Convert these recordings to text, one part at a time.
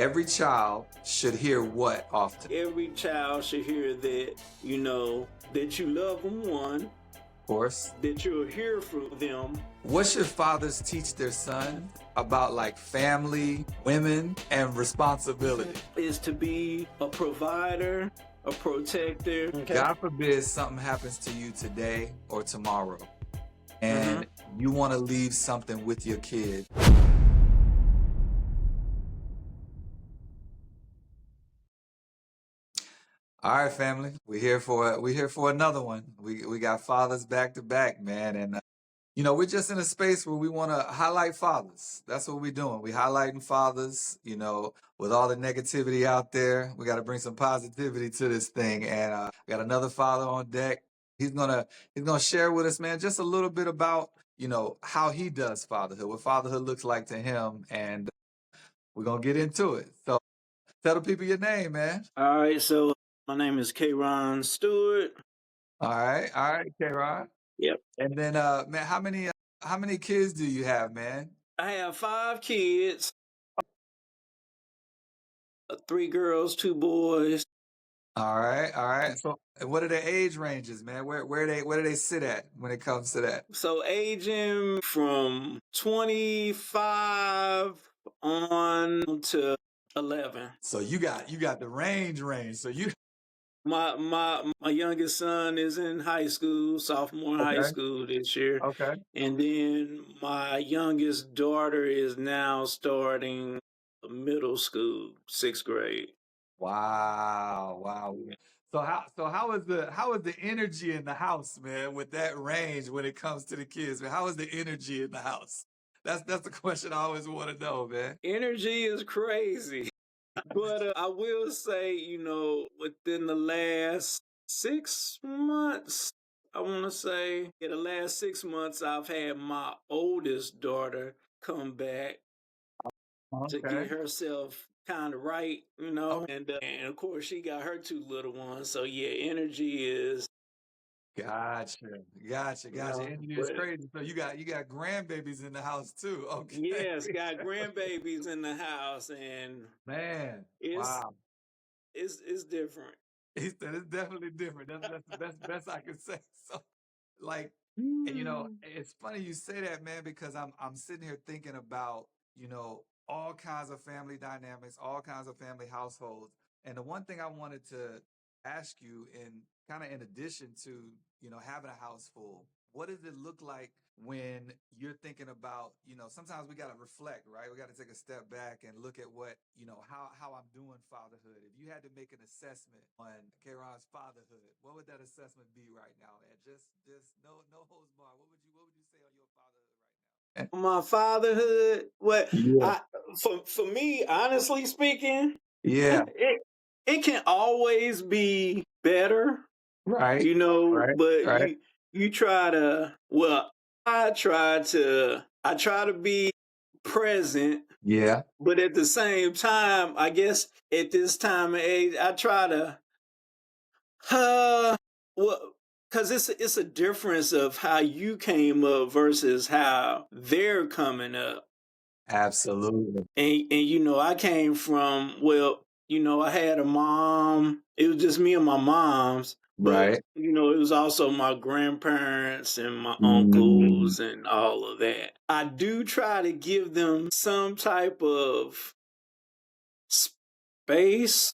Every child should hear what often? Every child should hear that, that you love them, one, Of course. that you're here for them. What should fathers teach their sons about like family, women, and responsibility? Is to be a provider, a protector. Okay. God forbid something happens to you today or tomorrow, and you want to leave something with your kid. All right, family, we're here for another one. We got fathers back to back, man, and we're just in a space where we want to highlight fathers. That's what we're doing. We're highlighting fathers. With all the negativity out there, we got to bring some positivity to this thing. And we got another father on deck. He's gonna share with us, man, just a little bit about how he does fatherhood, what fatherhood looks like to him, and we're gonna get into it. So tell the people your name, man. All right, so my name is Kyron Stewart. All right, Kyron. Yep. And then, man, how many kids do you have, man? I have 5 kids, 3 girls, 2 boys. All right. So, what are their age ranges, man? Where do they sit at when it comes to that? So aging from 25 on to 11. So you got the range. So you My youngest son is in high school, sophomore in high school this year. Okay. And then my youngest daughter is now starting middle school, 6th grade. Wow. So how is the energy in the house, man, with that range when it comes to the kids, man? How is the energy in the house? That's the question I always want to know, man. Energy is crazy. But I will say, within the last 6 months, I want to say, in the last 6 months, I've had my oldest daughter come back to get herself kind of right, and of course she got her 2 little ones. So yeah, energy is. Gotcha. Energy is crazy. So you got grandbabies in the house too. Okay. Yes, got grandbabies in the house, and man, wow, it's different. He said it's definitely different. That's the best I can say. So, like, and, it's funny you say that, man, because I'm sitting here thinking about all kinds of family dynamics, all kinds of family households, and the one thing I wanted to ask you, in kind of in addition to having a house full, what does it look like when you're thinking about, sometimes we got to reflect, right? We got to take a step back and look at what, how I'm doing fatherhood. If you had to make an assessment on Kyron's fatherhood, what would that assessment be right now, man? Just no holds barred. What would you say on your fatherhood right now? My fatherhood, for me, honestly speaking, it can always be better. Right. But you try to, I try to be present. Yeah. But at the same time, I guess at this time of age, I try to, because it's a difference of how you came up versus how they're coming up. Absolutely. And I came from, I had a mom. It was just me and my mom's. But, it was also my grandparents and my uncles and all of that. I do try to give them some type of space.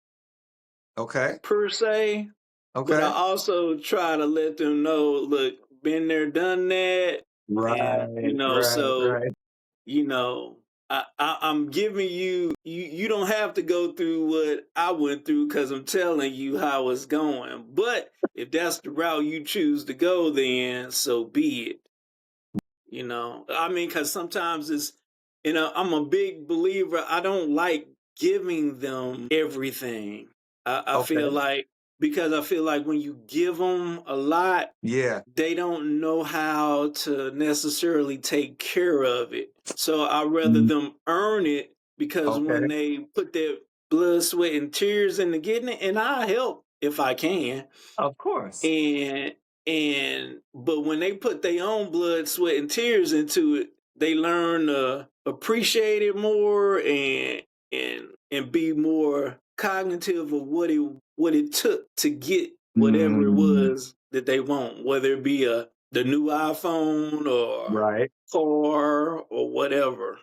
Okay. Per se. Okay. But I also try to let them know, look, been there, done that. Right. And, I'm giving you don't have to go through what I went through, because I'm telling you how it's going. But if that's the route you choose to go, then so be it. Because sometimes it's, I'm a big believer. I don't like giving them everything. I feel like, because I feel like when you give them a lot, they don't know how to necessarily take care of it. So I'd rather them earn it, because when they put their blood, sweat, and tears into getting it, and I help if I can. Of course. But when they put their own blood, sweat, and tears into it, they learn to appreciate it more and and be more cognitive of what it took to get whatever it was that they want, whether it be the new iPhone or Right. car or whatever.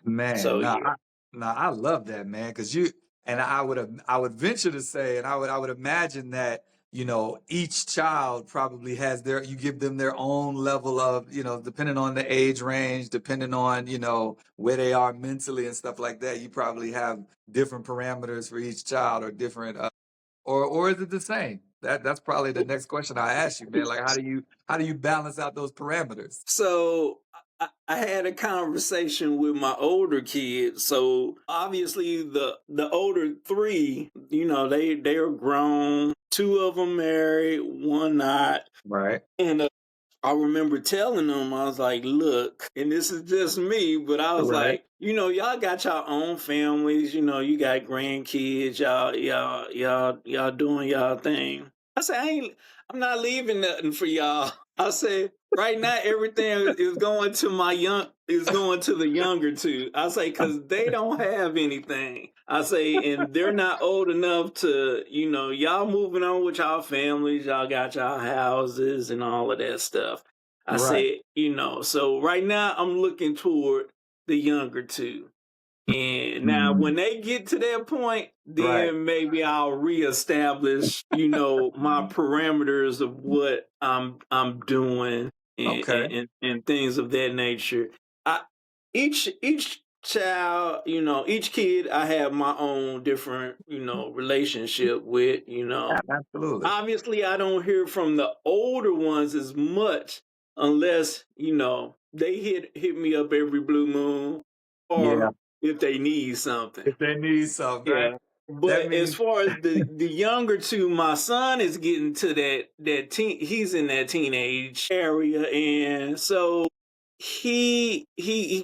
Man, So no, yeah. I love that, man, because you and I would venture to say, and I would imagine that, each child probably has you give them their own level of, depending on the age range, depending on, where they are mentally and stuff like that, you probably have different parameters for each child or different, or is it the same? That's probably the next question I ask you, man. Like, how do you balance out those parameters? So I had a conversation with my older kids. So obviously the older three, they are grown. Two of them married, one not. Right. And I remember telling them, I was like, look, and this is just me, but I was Right. like, y'all got your own families, you got grandkids, y'all doing y'all thing. I said, I'm not leaving nothing for y'all. I said, right now everything is going to the younger two. I say, cause they don't have anything. I say, and they're not old enough to, y'all moving on with y'all families, y'all got y'all houses and all of that stuff. I Right. said, so right now I'm looking toward the younger two. And now when they get to that point, Right. then maybe I'll reestablish, my parameters of what I'm doing and, Okay. and things of that nature. I each child, each kid I have my own different, relationship with, Absolutely. Obviously I don't hear from the older ones as much unless, they hit me up every blue moon Yeah. or if they need something. If they need something, right? Yeah. That But as means far as the younger two, my son is getting to that teen. He's in that teenage area, and so he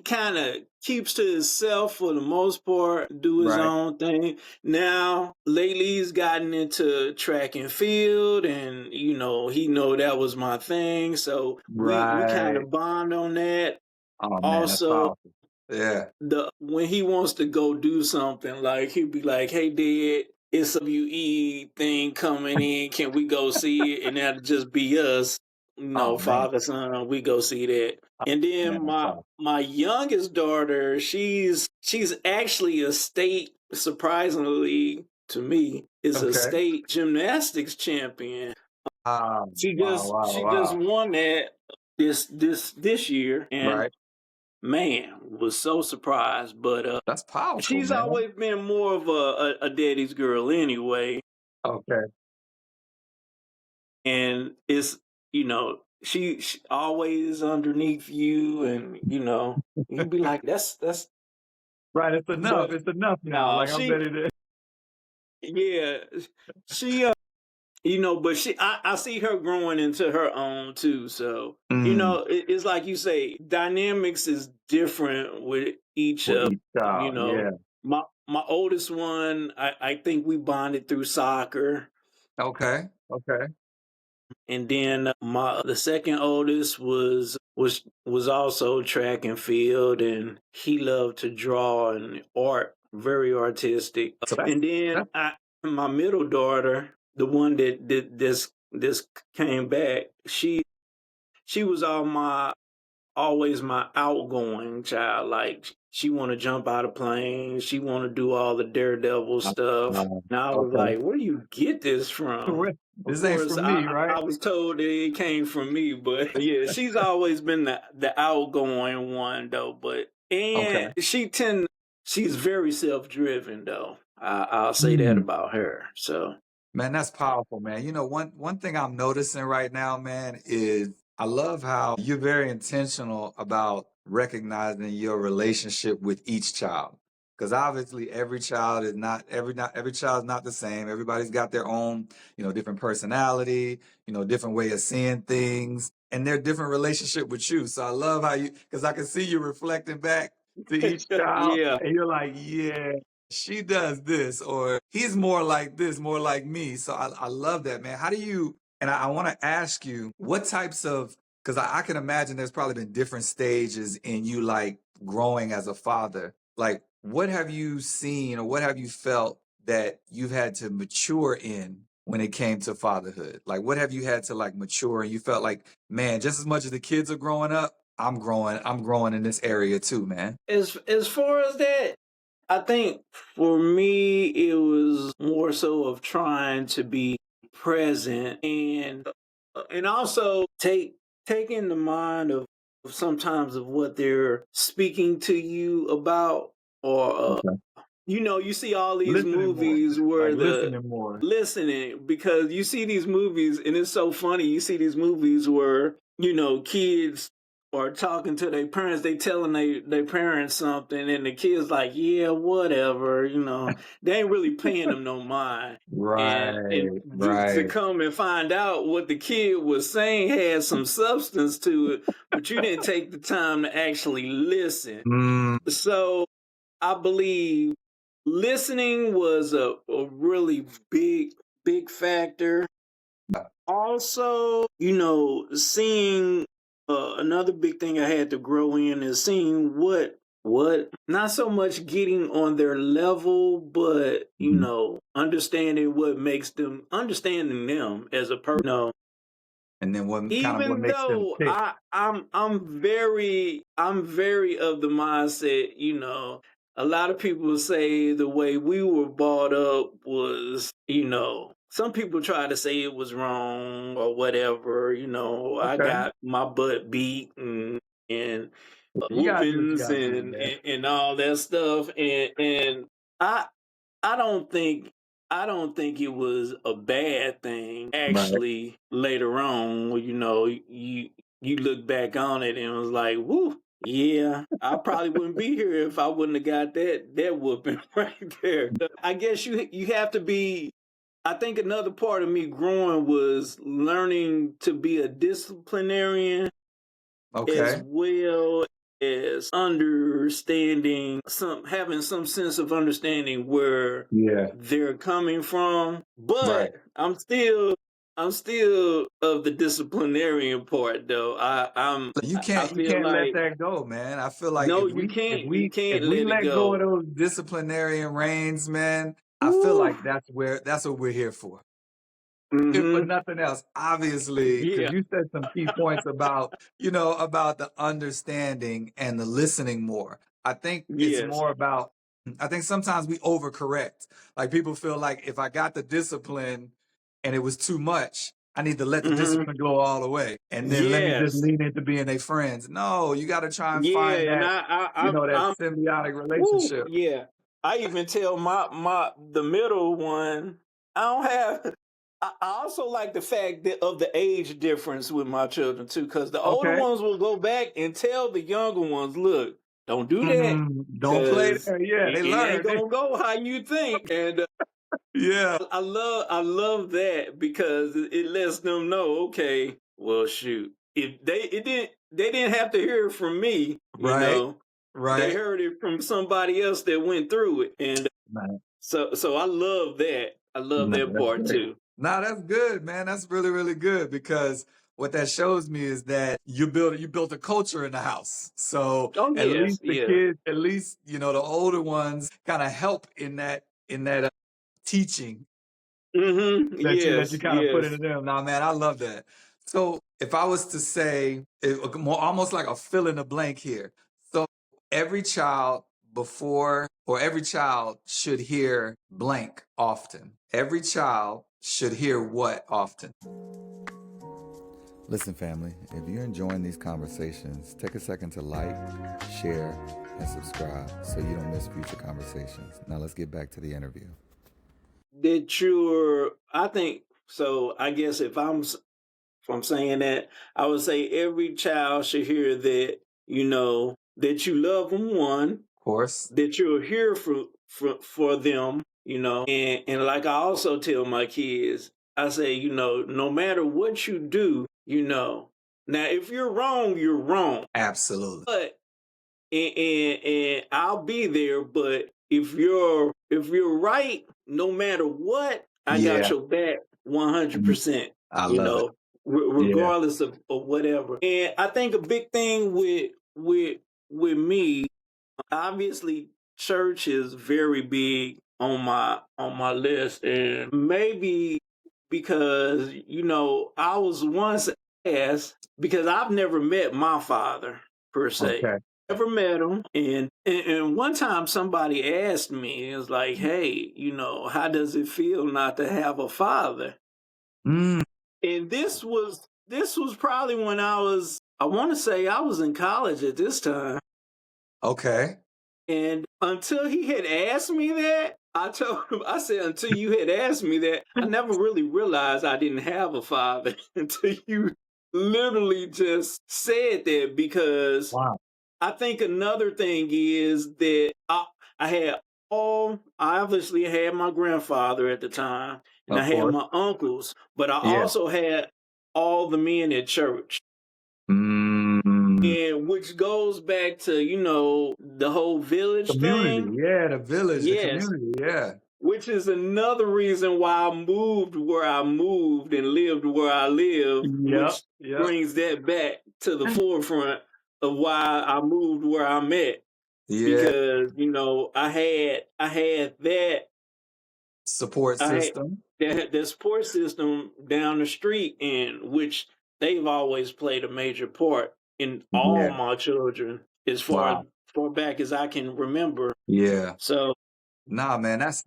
kind of keeps to himself for the most part, do his right. own thing. Now lately he's gotten into track and field, and he know that was my thing, so we kind Right. of bond on that. Oh man, that's Also, powerful. Yeah. the when he wants to go do something, like he'd be like, "Hey, Dad, it's a WE thing coming in. Can we go see it?" And that'll just be us, Oh man. father son. We go see that. And Man, then that's my powerful. my youngest daughter, she's actually a state, surprisingly to me, is a Okay. state gymnastics champion. She Wow, just wow, she just wow. won that this year, and Right. man, was so surprised. But That's powerful, she's man. always been more of a daddy's girl anyway, Okay. and it's she always underneath you, and you'd be like, that's. Right. It's enough. But It's enough now. no, Like I'm ready to. yeah, she but I see her growing into her own too. So Mm, it's like you say, dynamics is different with each with of each them. child. Yeah. My oldest one, I think we bonded through soccer. Okay. Okay. And then my the second oldest was also track and field, and he loved to draw and art, very artistic. So And then that's my middle daughter, the one that did this came back, she was always my outgoing child. Like she want to jump out of planes, she want to do all the daredevil stuff. And I was okay. like, "Where do you get this from?" Of This ain't for course, me, right? I was told that it came from me, but yeah, she's always been the outgoing one though. But Okay. and she's very self driven though. I'll say that Mm. about her. So Man, that's powerful, man. One thing I'm noticing right now, man, is I love how you're very intentional about recognizing your relationship with each child. Because obviously every child is not the same. Everybody's got their own, different personality, different way of seeing things, and their different relationship with you. So I love how because I can see you reflecting back to each child, yeah. and you're like, yeah, she does this, or he's more like this, more like me. So I love that, man. How do you, and I want to ask you, what types of, because I can imagine there's probably been different stages in you like growing as a father. Like, what have you seen or what have you felt that you've had to mature in when it came to fatherhood? Like, what have you had to like mature and you felt like, man, just as much as the kids are growing up, I'm growing in this area too, man. As far as that, I think for me it was more so of trying to be present and also take in the mind of sometimes of what they're speaking to you about or Okay. you see all these Listening more, movies like where the listening more. listening because you see these movies and it's so funny. You see these movies where kids are talking to their parents. They telling their parents something, and the kids like, yeah, whatever. They ain't really paying them no mind. And Right, to right. come and find out what the kid was saying had some substance to it, but you didn't take the time to actually listen. Mm. So I believe listening was a really big factor. Also, seeing another big thing I had to grow in is seeing what not so much getting on their level, but Mhm. understanding what makes them understanding them as a person. And then what Even makes them though tick. I'm very of the mindset, a lot of people say the way we were brought up was, some people try to say it was wrong or whatever, I Okay. got my butt beat and You gotta do what you whoopings gotta do, and, man. and and all that stuff and I I don't think I don't think it was a bad thing. Right. Actually, later on, you look back on it and was like, "Woo, yeah, I probably wouldn't be here if I wouldn't have got that whooping right there." I guess you have to be. I think another part of me growing was learning to be a disciplinarian as Okay. well as understanding having some sense of understanding where Yeah. they're coming from. Right. But I'm still of the disciplinarian part though. I You feel can't let like that go, man. I feel like no, if you we if can't you we if can't we let it let go of go. those disciplinarian reins, man, I feel Woo. like that's what we're here for. If for Mm-hmm. nothing else, obviously, because Yeah. you said some key points about, about the understanding and the listening more. I think it's Yes. more about, I think sometimes we overcorrect. Like people feel like if I got the discipline and it was too much, I need to let the Mm-hmm. discipline go all the way. And then let me just Yes. lean into being their friends. No, you got to try and Yeah, find and that, that I'm symbiotic woo, relationship. yeah. I even tell the middle one, I don't have I also like the fact that of the age difference with my children too, because the older Okay. ones will go back and tell the younger ones, look, don't do that, Don't play because there. Yeah, they it ain't learn. gonna go how you think. And Yeah. I love that because it lets them know, okay, well shoot. If they didn't have to hear it from me, Right. they Right. heard it from somebody else that went through it. And Right. so I love that. I love No, that that's part great. too. No, that's good, man. That's really, really good because what that shows me is that you built a culture in the house. So Oh at least yes, the yes. kids, at least, the older ones kind of help in that teaching Mm-hmm. that you Yes, kind of put into yes. them. Now, man, I love that. So if I was to say more almost like a fill in the blank here. So every child every child should hear blank often. Every child should hear what often? Listen, family, if you're enjoying these conversations, take a second to like, share, and subscribe so you don't miss future conversations. Now let's get back to the interview. I think so. I guess if I'm saying that, I would say every child should hear that, that you love them, one, Of course. that you're here for them, and like I also tell my kids, I say, no matter what you do, now if you're wrong, you're wrong. Absolutely. But and I'll be there. But if you're right, no matter what, I got Yeah. your back 100%. I You love it. know, Yeah. regardless of whatever. And I think a big thing with me, obviously church is very big on my list, and maybe because I was once asked, because I've never met my father per se. Okay. Never met him, and one time somebody asked me, it was like, "Hey, how does it feel not to have a father?" Mm, And this was probably when I want to say I was in college at this time. okay. And until he had asked me that, I told him, I said, until you had asked me that, I never really realized I didn't have a father until you literally just said that. Because Wow. I think another thing is that I obviously had my grandfather at the time, and I Of had course. my uncles, but I Yeah. also had all the men at church. Mm, And which goes back to, the whole village community. thing. Yeah, the village, the Yes. community. Yeah. Which is another reason why I moved where I moved and lived where I live, Yep. which Yep. brings that back to the forefront of why I moved where I'm at. Yeah. Because, I had Support I had system. that support system down the street, in which they've always played a major part in all Yeah. my children as Wow. far back as I can remember. Yeah. So Nah, man, that's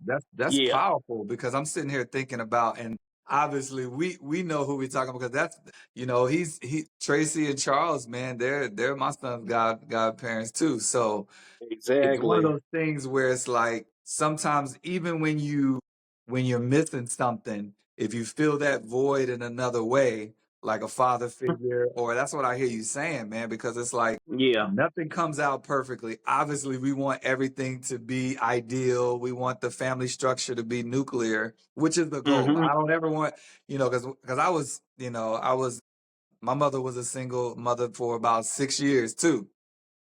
yeah, powerful because I'm sitting here thinking about, and obviously we know who we're talking about because that's he Tracy and Charles, man, they're my son's godparents too. So it's one of exactly. those things where it's like sometimes even when you're missing something, if you fill that void in another way, like a father figure, or that's what I hear you saying, man, because it's like Yeah. nothing comes out perfectly. Obviously, we want everything to be ideal. We want the family structure to be nuclear, which is the goal. Mhm. I don't ever want, because I was my mother was a single mother for about 6 years too.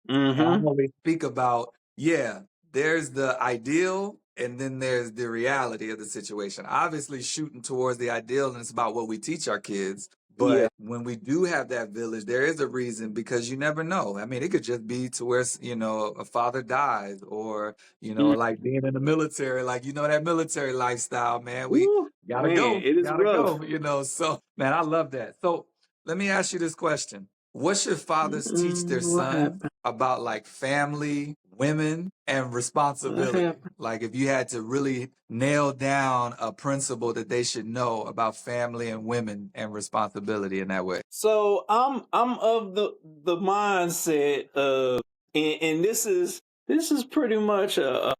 And I Mhm. always speak about, yeah, there's the ideal and then there's the reality of the situation. Obviously, shooting towards the ideal, and it's about what we teach our kids. Yeah. But when we do have that village, there is a reason because you never know. I mean, it could just be to where, a father dies or, Mm. like being in the military, like, that military lifestyle, man. We Woo, man, it is gotta rough. go. So, man, I love that. So let me ask you this question. What should fathers teach their What sons happened? about like family, women, and What responsibility? happened? Like if you had to really nail down a principle that they should know about family and women and responsibility in that way. So I'm of the mindset of, and this is pretty much I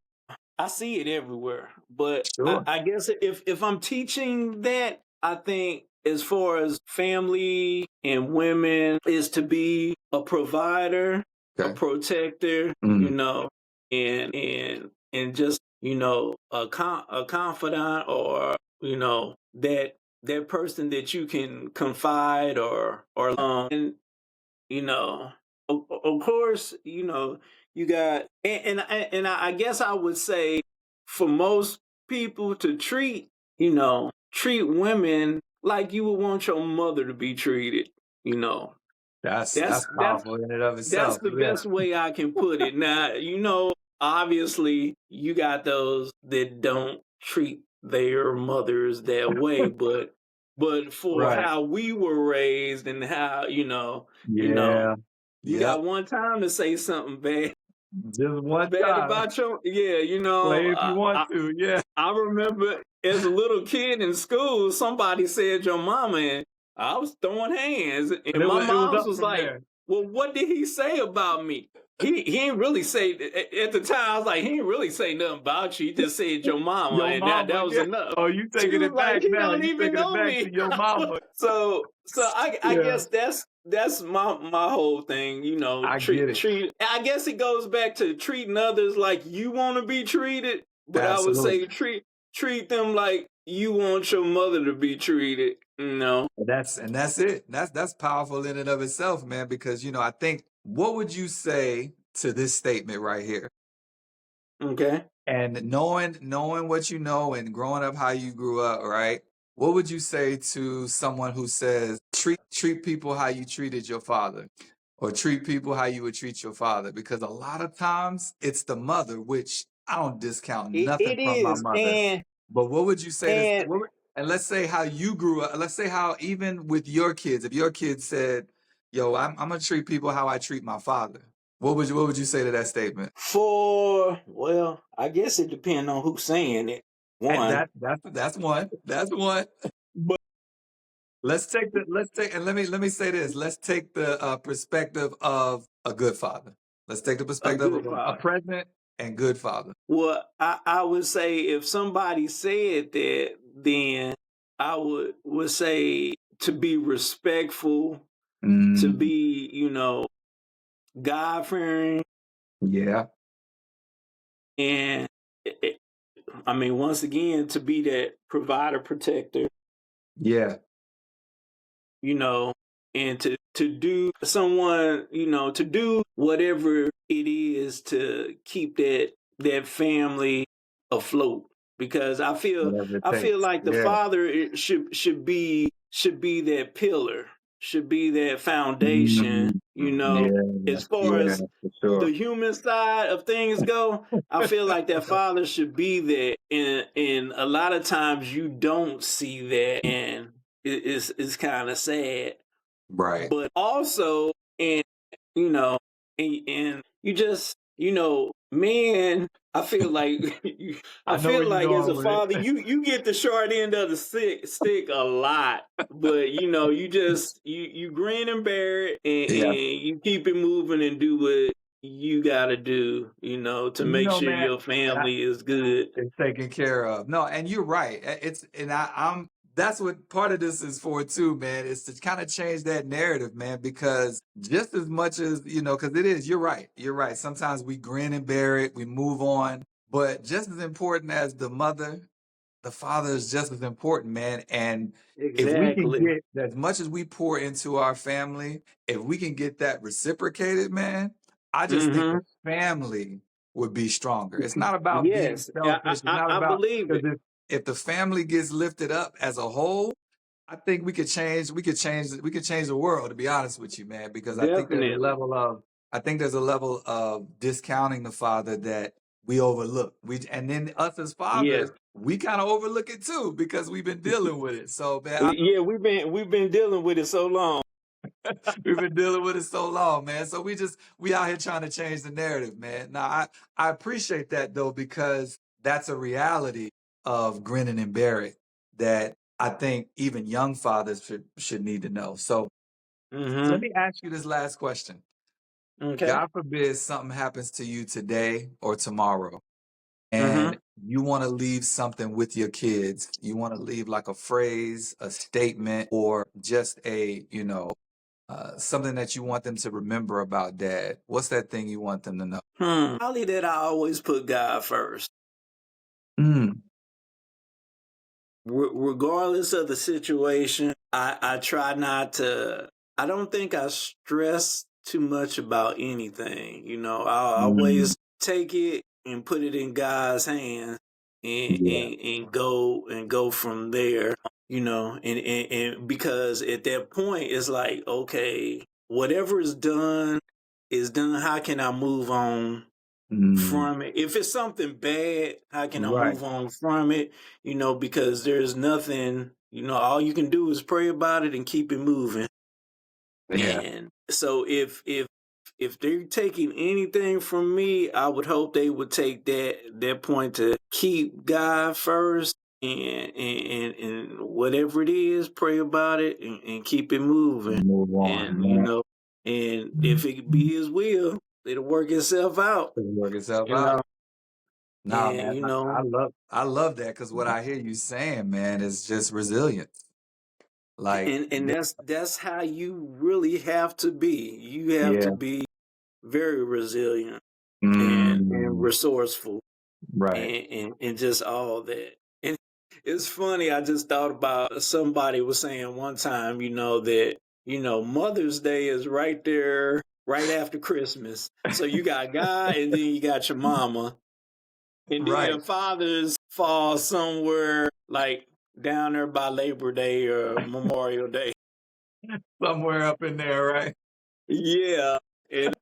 see it everywhere. But Sure. I guess if I'm teaching that, I think as far as family and women is to be a provider, a Okay. protector, Mm, and just a confidant, or that person that you can confide and you know of course you got, and I guess I would say for most people to treat women like you would want your mother to be treated. you know that's that's that's powerful in and of that's itself. the Yeah. best way I can put it. Now, obviously you got those that don't treat their mothers that way, but for Right. how we were raised, and how Yeah. you Yep. got one time to say something Just one bad time. about your, yeah, Play if you want to. Yeah. I remember as a little kid in school, somebody said your mama, and I was throwing hands, And and my it was mom's up was from like, there. "Well, what did he say about me?" He ain't really say, at the time. I was like, he ain't really say nothing about you. He just said your mama, Your and that mama. was Yeah. enough. Oh, you She taking was it like, back he now. don't You even taking it know back to me. your mama. So I Yeah. guess that's my whole thing. I get Treat it. treat. I guess it goes back to treating others like you want to be treated. But I would say Absolutely. treat them like you want your mother to be treated. And that's it. That's powerful in and of itself, man, because I think what would you say to this statement right here? Okay. And knowing what you know and growing up how you grew up, right? What would you say to someone who says treat people how you treated your father? or treat people how you would treat your father, because a lot of times it's the mother, which I don't discount nothing It from my is, mother. But what would you say to, and and let's say how you grew up, let's say how even with your kids, if your kids said, yo, I'm gonna treat people how I treat my father, what would you say to that statement? well, I guess it depends on who's saying it. And One, that's one. That's one. but Let's take and let me say this. Let's take the perspective of a good father. Let's take the a perspective of good a father. present and good father. Well, I would say if somebody said that, then I would say to be respectful, to Mm, be, God fearing, yeah, and I mean, once again, to be that provider, protector, yeah, you know, and to do someone, to do whatever it is to keep that family afloat. Because whatever it I feel takes. like the Yeah. father should be that pillar, should be that foundation, Mm, yeah, as far yeah, as for the sure. human side of things go. I feel like that father should be there, and a lot of times you don't see that, and it's kind of sad. Right. But also, and you know, and you just, man, I feel like I I know where feel you're like as going a with it. father, you get the short end of the stick a lot. But you just you grin and bear it, Yeah. and you keep it moving and do what you got to do, to You make know, sure man, your and family is good. it's taken care of. No, and you're right. It's and I'm that's what part of this is for too, man. Is to kind of change that narrative, man, because just as much as, because it is, you're right. You're right. Sometimes we grin and bear it, we move on. But just as important as the mother, the father is just as important, man. And if we can Exactly. get as much as we pour into our family, if we can get that reciprocated, man, I just think Mm-hmm. the family would be stronger. It's not about being Yes, selfish. It's not I about, believe because it. if the family gets lifted up as a whole, I think we could change the world, to be honest with you, man, because Definitely. I think there's a level of discounting the father that we overlook. And then us as Yes. fathers, we kind of overlook it too because we've been dealing with it. So, man, Yeah, we've been dealing with it so long. we've been dealing with it so long, man. So we out here trying to change the narrative, man. Now, I appreciate that though, because that's a reality of grinning and bear it that I think even young fathers should need to know. So let Mm-hmm. me ask you this last question. Okay. God forbid something happens to you today or tomorrow, Mm-hmm. and you want to leave something with your kids. You want to leave like a phrase, a statement, or just something that you want them to remember about dad. What's that thing you want them to know? Probably that I always put God first. Mm, Regardless of the situation, I try not to. I don't think I stress too much about anything. I'll mm, always take it and put it in God's hands, and yeah. and, and go from there. And because at that point it's like, okay, whatever is done. How can I move on Mm, from it? If it's something bad, how can I right. move on from it? Because there's nothing, all you can do is pray about it and keep it moving. Yeah. And so if they're taking anything from me, I would hope they would take that point to keep God first, and whatever it is, pray about it and keep it moving. Move on, And man. and if it be His will, it'll work itself out. It'll work itself You out. know, Nah, and man, I love that because what I hear you saying, man, is just resilience. Like, and that's how you really have to be. You have to yeah. be very resilient and Mm, resourceful, right. and just all that. And it's funny, I just thought about, somebody was saying one time, that Mother's Day is right there, right after Christmas. So you got God, and then you got your mama, and Right. then fathers fall somewhere like down there by Labor Day or Memorial Day. Somewhere up in there, right? Yeah. And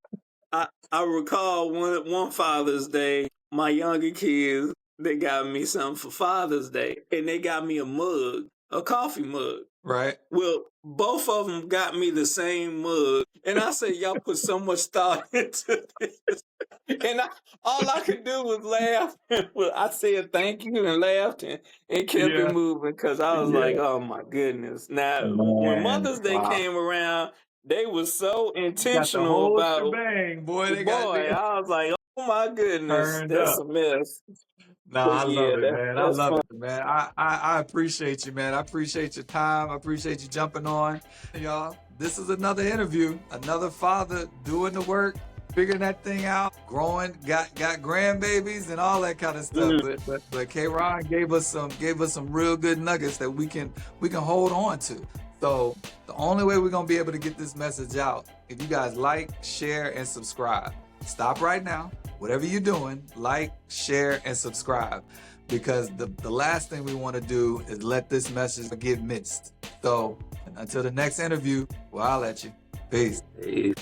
I recall one Father's Day, my younger kids, they got me something for Father's Day, and they got me a mug, a coffee mug. Right. Well, both of them got me the same mug, and I said, y'all put so much thought into this. And all I could do was laugh. Well, I said thank you and laughed and kept it Yeah. moving because I was like, Yeah. oh my goodness. Now, when Man. Mother's Day Wow. came around, they were so Got the intentional whole about, shebang, boy. boy, They I was like, oh my goodness, turned that's up. a mess. No, But I yeah, love it, man. I that's love fun. it, man. I appreciate you, man. I appreciate your time. I appreciate you jumping on. Y'all, this is another interview. Another father doing the work, figuring that thing out, growing, got grandbabies and all that kind of stuff. Mm. But Kyron gave us some real good nuggets that we can hold on to. So the only way we're gonna be able to get this message out, if you guys like, share, and subscribe. Stop right now. Whatever you're doing, like, share, and subscribe. Because the last thing we want to do is let this message get missed. So until the next interview, well, I'll let you. Peace. Hey.